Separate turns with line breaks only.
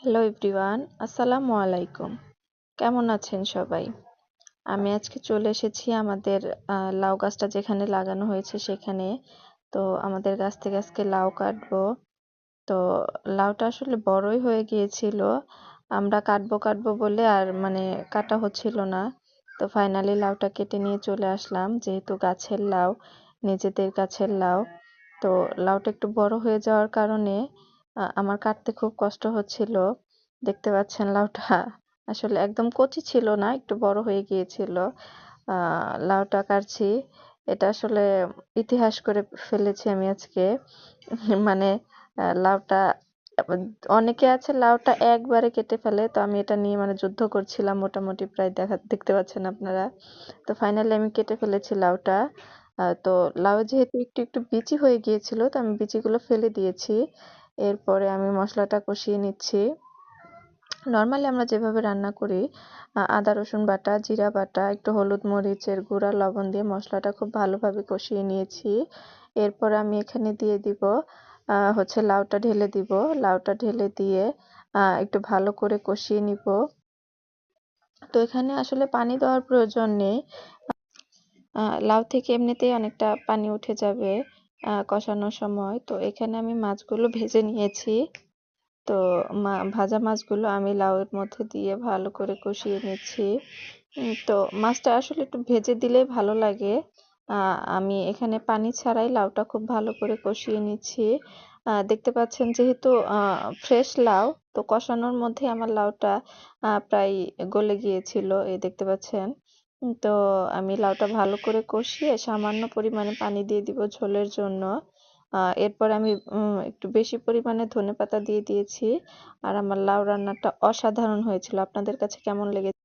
Hello everyone, আসসালামু আলাইকুম। কেমন আছেন সবাই? আমি আজকে চলে এসেছি আমাদের লাউ গাছটা যেখানে লাগানো হয়েছে সেখানে। তো আমাদের গাছ থেকে আজকে লাউ কাটবো। তো লাউটা আসলে বড়ই হয়ে গিয়েছিল। আমরা কাটবো কাটবো বলে আর মানে কাটা হচ্ছিল না। তো ফাইনালি লাউটা কেটে নিয়ে চলে আসলাম, যেহেতু গাছের লাউ, নিজেদের গাছের লাউ। তো লাউটা একটু বড় হয়ে যাওয়ার কারণে আমার কাটতে খুব কষ্ট হচ্ছিল। দেখতে পাচ্ছেন লাউটা আসলে একদম কচি ছিল না, একটু বড় হয়ে গিয়েছিল। লাউটা কাটছি, এটা আসলে ইতিহাস করে ফেলেছি আমি আজকে। মানে লাউটা অনেকে আছে লাউটা একবারে কেটে ফেলে, তো আমি এটা নিয়ে মানে যুদ্ধ করছিলাম মোটামুটি, প্রায় দেখতে পাচ্ছেন আপনারা। তো ফাইনালি আমি কেটে ফেলেছি লাউটা। তো লাউ যেহেতু একটু একটু বিচি হয়ে গিয়েছিল, তো আমি বিচিগুলো ফেলে দিয়েছি। এরপরে আমি মশলাটা কষিয়ে নিচ্ছি। নর্মালি আমরা যেভাবে রান্না করি, আদা রসুন বাটা, জিরা বাটা, একটু হলুদ মরিচের গুঁড়া, লবণ দিয়ে মশলাটা খুব ভালোভাবে কষিয়ে নিয়েছি। এরপর আমি এখানে দিয়ে দিব হচ্ছে লাউটা ঢেলে দিব। লাউটা ঢেলে দিয়ে একটু ভালো করে কষিয়ে নিব। তো এখানে আসলে পানি দেওয়ার প্রয়োজন নেই। লাউ থেকে এমনিতেই অনেকটা পানি উঠে যাবে কষানোর সময়। তো এখানে আমি মাছগুলো ভেজে নিয়েছি। তো ভাজা মাছগুলো আমি লাউয়ের মধ্যে দিয়ে ভালো করে কষিয়ে নিচ্ছি। তো মাছটা আসলে একটু ভেজে দিলেই ভালো লাগে। আমি এখানে পানি ছাড়াই লাউটা খুব ভালো করে কষিয়ে নিচ্ছি। দেখতে পাচ্ছেন যেহেতু ফ্রেশ লাউ, তো কষানোর মধ্যে আমার লাউটা প্রায় গলে গিয়েছিল, এই দেখতে পাচ্ছেন। তো আমি লাউটা ভালো করে কষিয়ে সামান্য পরিমাণে পানি দিয়ে দিব ঝোলের জন্য। এরপর আমি একটু বেশি পরিমাণে ধনেপাতা দিয়ে দিয়েছি। আর আমার লাউ রান্নাটা অসাধারণ হয়েছিল। আপনাদের কাছে কেমন লেগেছে?